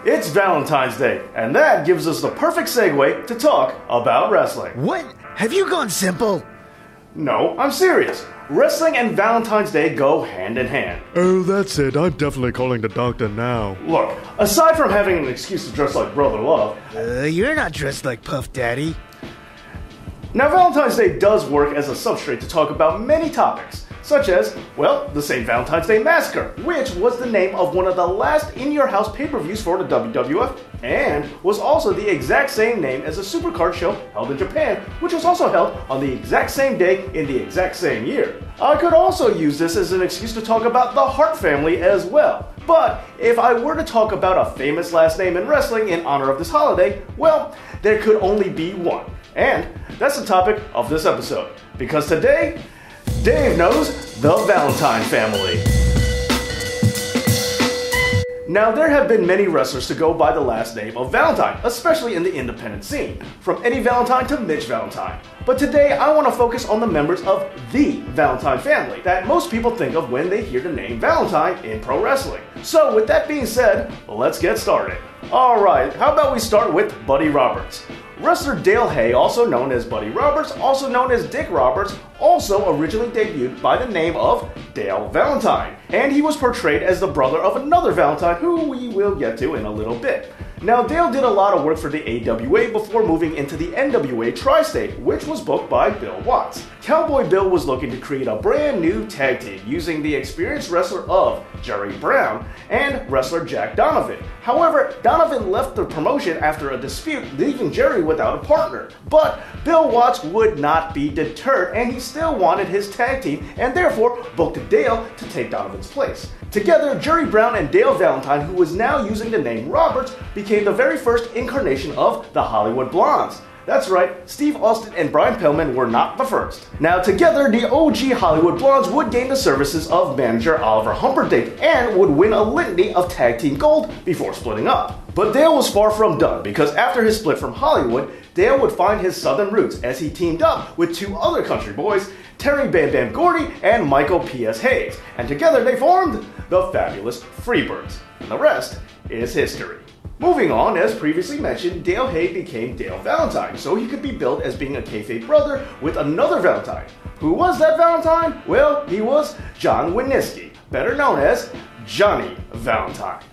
It's Valentine's Day, and that gives us the perfect segue to talk about wrestling. What? Have you gone simple? No, I'm serious. Wrestling and Valentine's Day go hand in hand. Oh, that's it. I'm definitely calling the doctor now. Look, aside from having an excuse to dress like Brother Love... You're not dressed like Puff Daddy. Now, Valentine's Day does work as a substrate to talk about many topics, such as, well, the St. Valentine's Day Massacre, which was the name of one of the last in-your-house pay-per-views for the WWF, and was also the exact same name as a supercard show held in Japan, which was also held on the exact same day in the exact same year. I could also use this as an excuse to talk about the Hart family as well. But if I were to talk about a famous last name in wrestling in honor of this holiday, well, there could only be one. And that's the topic of this episode, because today, Dave knows the Valentine Family. Now, there have been many wrestlers to go by the last name of Valentine, especially in the independent scene, from Eddie Valentine to Mitch Valentine. But today, I want to focus on the members of the Valentine family that most people think of when they hear the name Valentine in pro wrestling. So, with that being said, let's get started. Alright, how about we start with Buddy Roberts? Wrestler Dale Hay, also known as Buddy Roberts, also known as Dick Roberts, also originally debuted by the name of Dale Valentine, and he was portrayed as the brother of another Valentine who we will get to in a little bit. Now, Dale did a lot of work for the AWA before moving into the NWA Tri-State, which was booked by Bill Watts. Cowboy Bill was looking to create a brand new tag team using the experienced wrestler of Jerry Brown and wrestler Jack Donovan. However, Donovan left the promotion after a dispute, leaving Jerry without a partner. But Bill Watts would not be deterred, and he still wanted his tag team, and therefore booked Dale to take Donovan's place. Together, Jerry Brown and Dale Valentine, who was now using the name Roberts, became the very first incarnation of the Hollywood Blondes. That's right, Steve Austin and Brian Pillman were not the first. Now together, the OG Hollywood Blondes would gain the services of manager Oliver Humperdinck and would win a litany of tag team gold before splitting up. But Dale was far from done, because after his split from Hollywood, Dale would find his southern roots as he teamed up with two other country boys, Terry Bam Bam Gordy and Michael P.S. Hayes, and together they formed the Fabulous Freebirds. And the rest is history. Moving on, as previously mentioned, Dale Hay became Dale Valentine, so he could be billed as being a kayfabe brother with another Valentine. Who was that Valentine? Well, he was John Wieniski, better known as Johnny Valentine.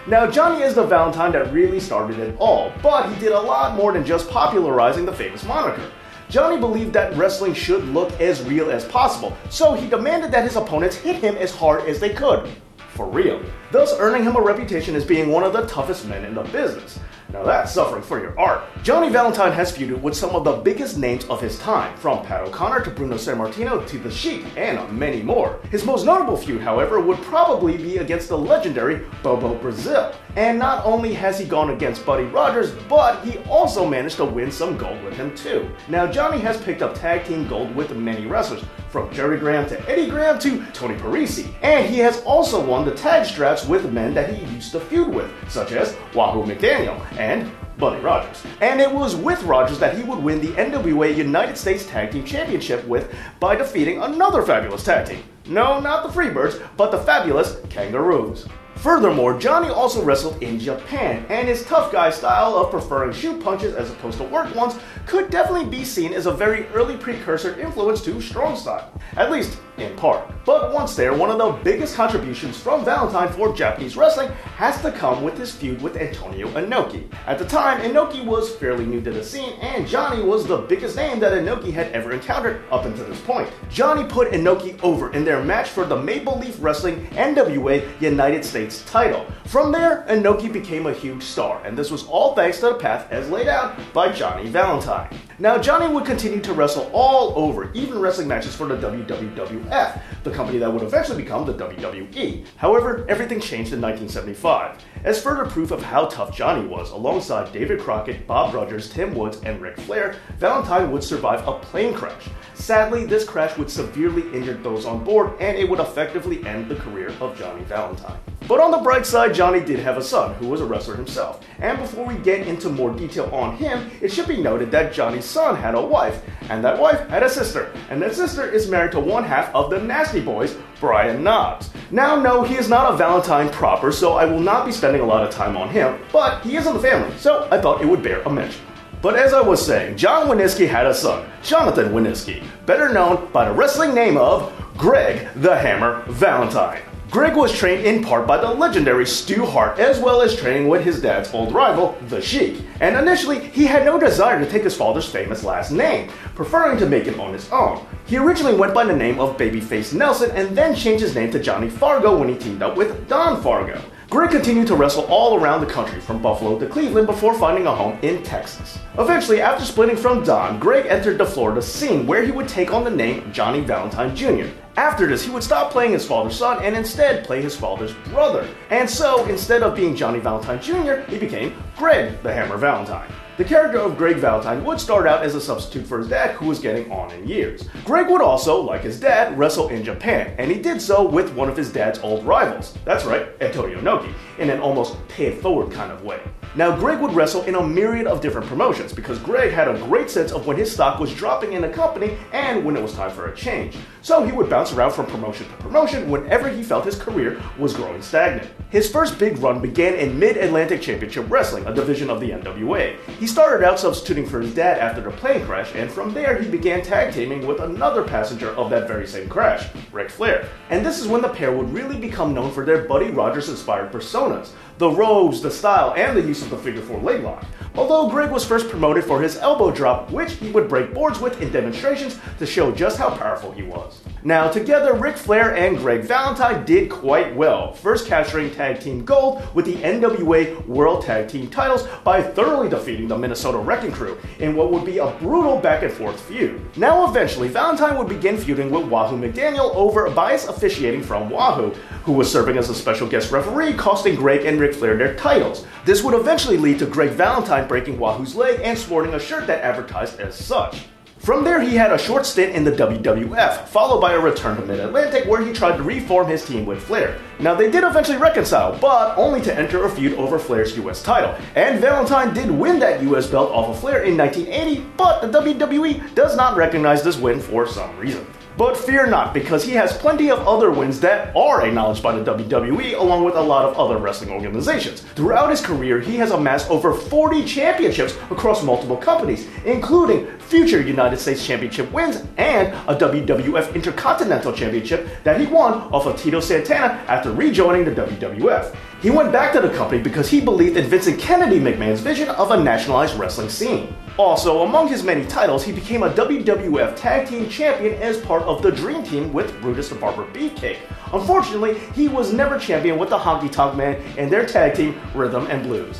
Now, Johnny is the Valentine that really started it all, but he did a lot more than just popularizing the famous moniker. Johnny believed that wrestling should look as real as possible, so he demanded that his opponents hit him as hard as they could. For real. Thus earning him a reputation as being one of the toughest men in the business. Now that's suffering for your art. Johnny Valentine has feuded with some of the biggest names of his time, from Pat O'Connor to Bruno Sammartino to The Sheik, and many more. His most notable feud, however, would probably be against the legendary Bobo Brazil. And not only has he gone against Buddy Rogers, but he also managed to win some gold with him too. Now, Johnny has picked up tag team gold with many wrestlers, from Jerry Graham to Eddie Graham to Tony Parisi. And he has also won the tag straps with men that he used to feud with, such as Wahoo McDaniel and Buddy Rogers. And it was with Rogers that he would win the NWA United States Tag Team Championship with by defeating another fabulous tag team. No, not the Freebirds, but the Fabulous Kangaroos. Furthermore, Johnny also wrestled in Japan, and his tough guy style of preferring shoot punches as opposed to work ones could definitely be seen as a very early precursor influence to strong style, at least in part. But once there, one of the biggest contributions from Valentine for Japanese wrestling has to come with his feud with Antonio Inoki. At the time, Inoki was fairly new to the scene, and Johnny was the biggest name that Inoki had ever encountered up until this point. Johnny put Inoki over in their match for the Maple Leaf Wrestling NWA United States title. From there, Inoki became a huge star, and this was all thanks to the path as laid out by Johnny Valentine. Now, Johnny would continue to wrestle all over, even wrestling matches for the WWF, the company that would eventually become the WWE. However, everything changed in 1975. As further proof of how tough Johnny was, alongside David Crockett, Bob Rogers, Tim Woods, and Ric Flair, Valentine would survive a plane crash. Sadly, this crash would severely injure those on board, and it would effectively end the career of Johnny Valentine. But on the bright side, Johnny did have a son who was a wrestler himself. And before we get into more detail on him, it should be noted that Johnny's son had a wife, and that wife had a sister, and that sister is married to one half of the Nasty Boys, Brian Knobbs. Now, no, he is not a Valentine proper, so I will not be spending a lot of time on him, but he is in the family, so I thought it would bear a mention. But as I was saying, John Winniski had a son, Jonathan Winniski, better known by the wrestling name of Greg the Hammer Valentine. Greg was trained in part by the legendary Stu Hart, as well as training with his dad's old rival, The Sheik. And initially, he had no desire to take his father's famous last name, preferring to make it on his own. He originally went by the name of Babyface Nelson and then changed his name to Johnny Fargo when he teamed up with Don Fargo. Greg continued to wrestle all around the country from Buffalo to Cleveland before finding a home in Texas. Eventually, after splitting from Don, Greg entered the Florida scene where he would take on the name Johnny Valentine Jr. After this, he would stop playing his father's son and instead play his father's brother. And so, instead of being Johnny Valentine Jr., he became Greg the Hammer Valentine. The character of Greg Valentine would start out as a substitute for his dad, who was getting on in years. Greg would also, like his dad, wrestle in Japan, and he did so with one of his dad's old rivals. That's right, Antonio Inoki, in an almost pay-it-forward kind of way. Now, Greg would wrestle in a myriad of different promotions because Greg had a great sense of when his stock was dropping in a company and when it was time for a change. So he would bounce around from promotion to promotion whenever he felt his career was growing stagnant. His first big run began in Mid-Atlantic Championship Wrestling, a division of the NWA. He started out substituting for his dad after the plane crash, and from there he began tag teaming with another passenger of that very same crash, Ric Flair. And this is when the pair would really become known for their Buddy Rogers-inspired personas, the robes, the style, and the use of the figure 4 leg lock. Although Greg was first promoted for his elbow drop, which he would break boards with in demonstrations to show just how powerful he was. Now, together, Ric Flair and Greg Valentine did quite well, first capturing tag team gold with the NWA World Tag Team titles by thoroughly defeating the Minnesota Wrecking Crew in what would be a brutal back-and-forth feud. Now, eventually, Valentine would begin feuding with Wahoo McDaniel over bias officiating from Wahoo, who was serving as a special guest referee, costing Greg and Ric Flair their titles. This would eventually lead to Greg Valentine breaking Wahoo's leg and sporting a shirt that advertised as such. From there, he had a short stint in the WWF, followed by a return to Mid-Atlantic where he tried to reform his team with Flair. Now, they did eventually reconcile, but only to enter a feud over Flair's US title. And Valentine did win that US belt off of Flair in 1980, but the WWE does not recognize this win for some reason. But fear not, because he has plenty of other wins that are acknowledged by the WWE along with a lot of other wrestling organizations. Throughout his career, he has amassed over 40 championships across multiple companies, including future United States Championship wins and a WWF Intercontinental Championship that he won off of Tito Santana after rejoining the WWF. He went back to the company because he believed in Vincent Kennedy McMahon's vision of a nationalized wrestling scene. Also, among his many titles, he became a WWF Tag Team Champion as part of the Dream Team with Brutus the Barber Beefcake. Unfortunately, he was never champion with the Honky Tonk Man and their tag team Rhythm and Blues.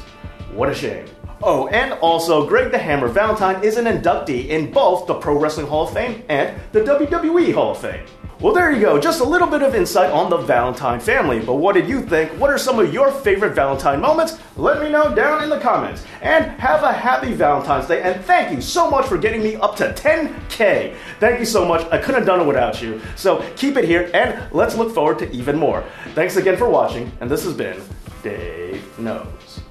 What a shame. Oh, and also, Greg the Hammer Valentine is an inductee in both the Pro Wrestling Hall of Fame and the WWE Hall of Fame. Well, there you go, just a little bit of insight on the Valentine family, but what did you think? What are some of your favorite Valentine moments? Let me know down in the comments. And have a happy Valentine's Day, and thank you so much for getting me up to 10K. Thank you so much, I couldn't have done it without you. So keep it here, and let's look forward to even more. Thanks again for watching, and this has been Dave Knows.